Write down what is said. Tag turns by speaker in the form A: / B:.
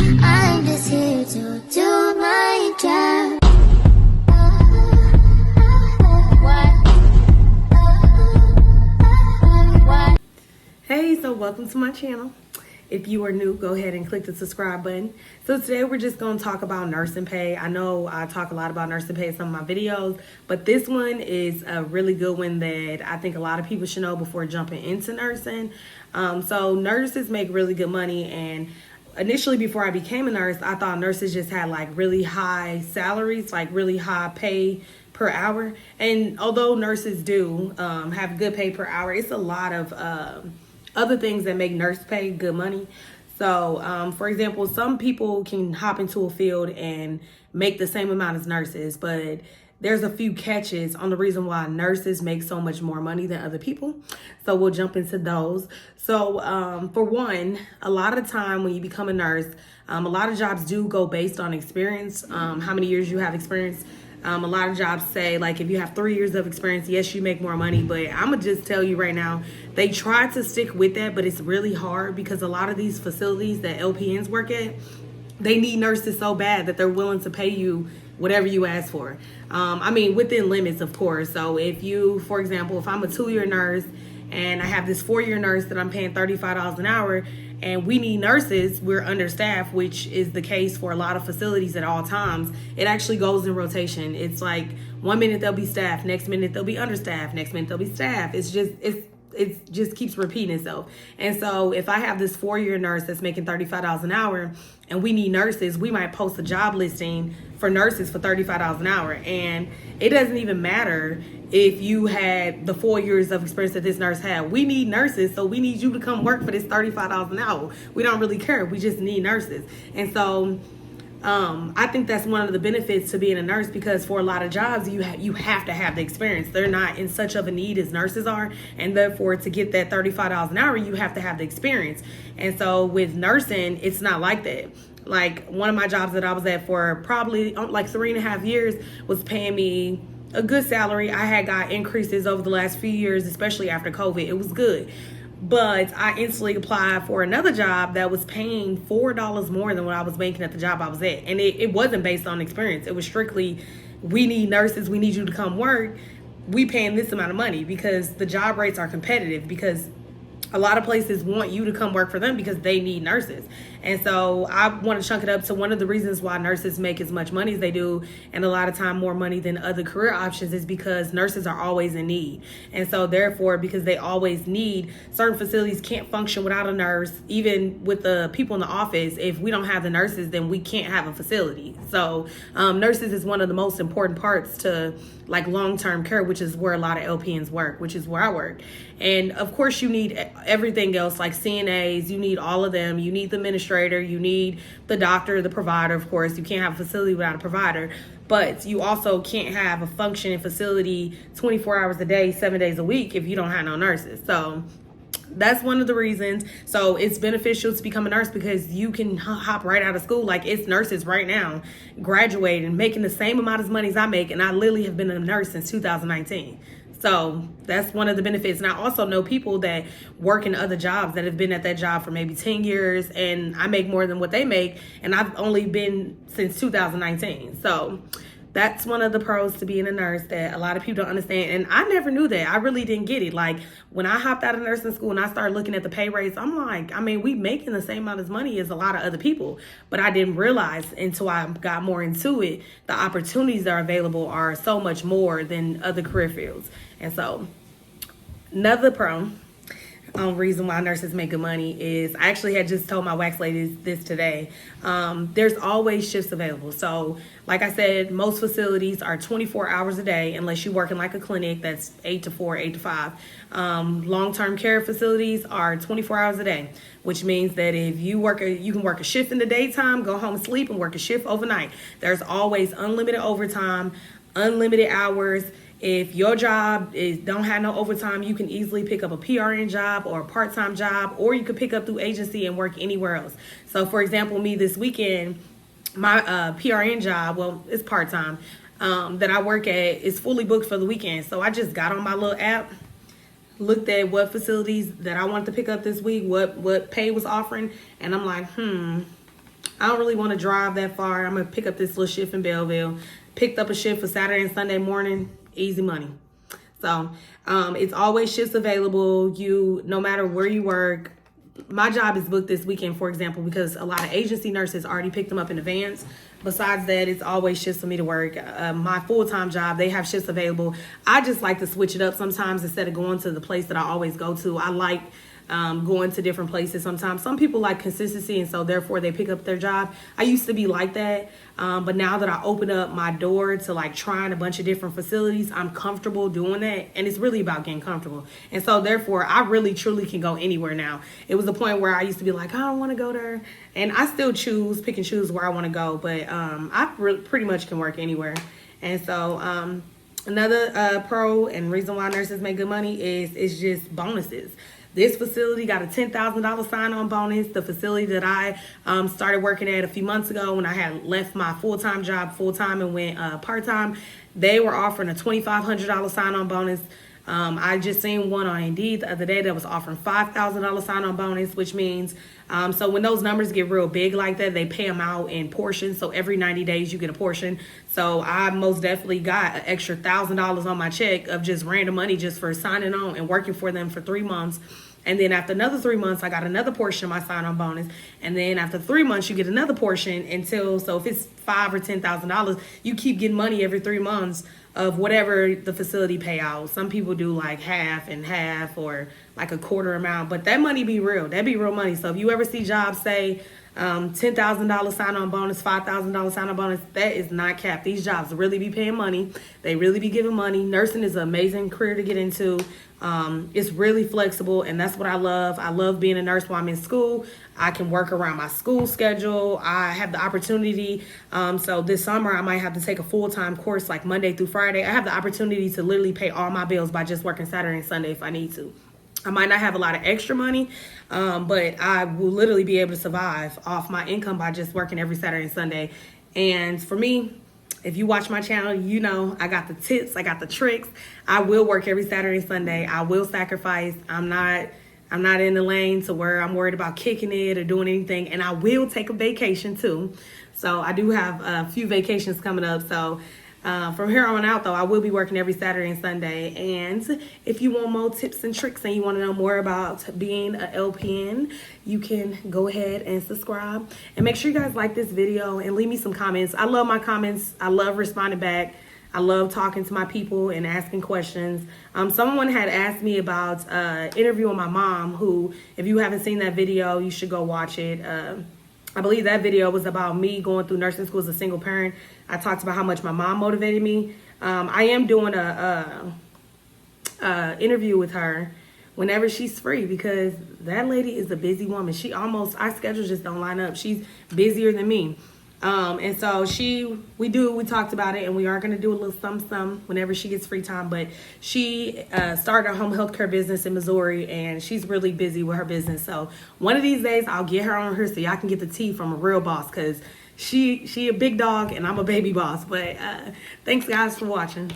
A: I'm just here to do my job.
B: Hey, so welcome to my channel. If you are new, go ahead and click the subscribe button. So today we're just going to talk about nursing pay. I know I talk a lot about nursing pay in some of my videos, but this one is a really good one that I think a lot of people should know before jumping into nursing. So nurses make really good money, and initially before I became a nurse, I thought nurses just had like really high salaries, like really high pay per hour. And although nurses do have good pay per hour, it's a lot of other things that make nurse pay good money. So, for example, some people can hop into a field and make the same amount as nurses, but there's a few catches on the reason why nurses make so much more money than other people. So we'll jump into those. So for one, a lot of the time when you become a nurse, a lot of jobs do go based on experience, how many years you have experience. A lot of jobs say, like, if you have 3 years of experience, yes, you make more money. But I'm going to just tell you right now, they try to stick with that, but it's really hard because a lot of these facilities that LPNs work at, they need nurses so bad that they're willing to pay you whatever you ask for. I mean, within limits, of course. So if you, for example, if I'm a 2-year nurse and I have this 4-year nurse that I'm paying $35 an hour, and we need nurses, we're understaffed, which is the case for a lot of facilities at all times. It actually goes in rotation. It's like 1 minute they'll be staffed, next minute they'll be understaffed, next minute they'll be staffed. It just keeps repeating itself. And so if I have this 4-year nurse that's making $35 an hour and we need nurses, we might post a job listing for nurses for $35 an hour. And it doesn't even matter if you had the 4 years of experience that this nurse had. We need nurses, so we need you to come work for this $35 an hour. We don't really care. We just need nurses. And so I think that's one of the benefits to being a nurse, because for a lot of jobs, you have to have the experience. They're not in such of a need as nurses are, and therefore to get that $35 an hour, you have to have the experience. And so with nursing, it's not like that. Like one of my jobs that I was at for probably like 3.5 years was paying me a good salary. I had got increases over the last few years, especially after COVID. It was good. But I instantly applied for another job that was paying $4 more than what I was making at the job I was at. And it wasn't based on experience. It was strictly, we need nurses, we need you to come work. We paying this amount of money because the job rates are competitive, because a lot of places want you to come work for them because they need nurses. And so I want to chunk it up to one of the reasons why nurses make as much money as they do, and a lot of time more money than other career options, is because nurses are always in need. And so therefore, because they always need, certain facilities can't function without a nurse. Even with the people in the office, if we don't have the nurses, then we can't have a facility. So nurses is one of the most important parts to like long-term care, which is where a lot of LPNs work, which is where I work. And of course you need everything else, like CNAs, you need all of them. You need the administrator, you need the doctor, the provider, of course. You can't have a facility without a provider, but you also can't have a functioning facility 24 hours a day, 7 days a week if you don't have no nurses. So that's one of the reasons. So it's beneficial to become a nurse because you can hop right out of school. Like, it's nurses right now graduating, making the same amount of money as I make, and I literally have been a nurse since 2019. So that's one of the benefits. And I also know people that work in other jobs that have been at that job for maybe 10 years, and I make more than what they make, and I've only been since 2019. So that's one of the pros to being a nurse that a lot of people don't understand. And I never knew that. I really didn't get it. Like, when I hopped out of nursing school and I started looking at the pay rates, I'm like, I mean, we making the same amount of money as a lot of other people. But I didn't realize until I got more into it, the opportunities that are available are so much more than other career fields. And so another pro reason why nurses make good money is, I actually had just told my wax ladies this today. There's always shifts available. So like I said, most facilities are 24 hours a day, unless you work in like a clinic that's 8 to 4, 8 to 5. Long-term care facilities are 24 hours a day, which means that if you can work a shift in the daytime, go home and sleep, and work a shift overnight. There's always unlimited overtime, unlimited hours. If your job don't have no overtime, you can easily pick up a PRN job or a part-time job, or you could pick up through agency and work anywhere else. So for example, me this weekend, my PRN job, well, it's part-time, that I work at is fully booked for the weekend. So I just got on my little app, looked at what facilities that I wanted to pick up this week, what pay was offering, and I'm like, I don't really want to drive that far. I'm going to pick up this little shift in Belleville. Picked up a shift for Saturday and Sunday morning. Easy money. So it's always shifts available. No matter where you work. My job is booked this weekend, for example, because a lot of agency nurses already picked them up in advance. Besides that, it's always shifts for me to work. My full-time job, they have shifts available. I just like to switch it up sometimes instead of going to the place that I always go to. I like going to different places sometimes. Some people like consistency, and so therefore they pick up their job. I used to be like that, but now that I open up my door to like trying a bunch of different facilities, I'm comfortable doing that, and it's really about getting comfortable. And so therefore I really truly can go anywhere now. It was the point where I used to be like, I don't want to go there, and I still pick and choose where I want to go, but I pretty much can work anywhere. And so another pro and reason why nurses make good money is just bonuses. This facility got a $10,000 sign-on bonus. The facility that I started working at a few months ago when I had left my full-time job full-time and went part-time, they were offering a $2,500 sign-on bonus. I just seen one on Indeed the other day that was offering $5,000 sign-on bonus, which means, so when those numbers get real big like that, they pay them out in portions. So every 90 days you get a portion. So I most definitely got an extra $1,000 on my check of just random money just for signing on and working for them for 3 months. And then after another 3 months, I got another portion of my sign-on bonus. And then after 3 months, you get another portion so if it's $5,000 or $10,000, you keep getting money every 3 months of whatever the facility pay out. Some people do like half and half or like a quarter amount, but that money be real. That be real money. So if you ever see jobs say $10,000 sign-on bonus, $5,000 sign-on bonus, that is not capped. These jobs really be paying money. They really be giving money. Nursing is an amazing career to get into. It's really flexible, and that's what I love. I love being a nurse while I'm in school. I can work around my school schedule. I have the opportunity. So this summer, I might have to take a full-time course like Monday through Friday. I have the opportunity to literally pay all my bills by just working Saturday and Sunday if I need to. I might not have a lot of extra money, but I will literally be able to survive off my income by just working every Saturday and Sunday. And for me, if you watch my channel, you know I got the tips, I got the tricks. I will work every Saturday and Sunday. I will sacrifice. I'm not in the lane to where I'm worried about kicking it or doing anything. And I will take a vacation too. So I do have a few vacations coming up. So from here on out, though, I will be working every Saturday and Sunday. And if you want more tips and tricks and you want to know more about being an LPN, you can go ahead and subscribe. And make sure you guys like this video and leave me some comments. I love my comments. I love responding back. I love talking to my people and asking questions. Someone had asked me about interviewing my mom, who, if you haven't seen that video, you should go watch it. I believe that video was about me going through nursing school as a single parent. I talked about how much my mom motivated me. I am doing a interview with her whenever she's free, because that lady is a busy woman. Our schedules just don't line up. She's busier than me. And so we talked about it, and we are going to do a little some whenever she gets free time. But she started a home health care business in Missouri, and she's really busy with her business. So one of these days I'll get her on her so y'all can get the tea from a real boss, because she a big dog and I'm a baby boss. But thanks guys for watching.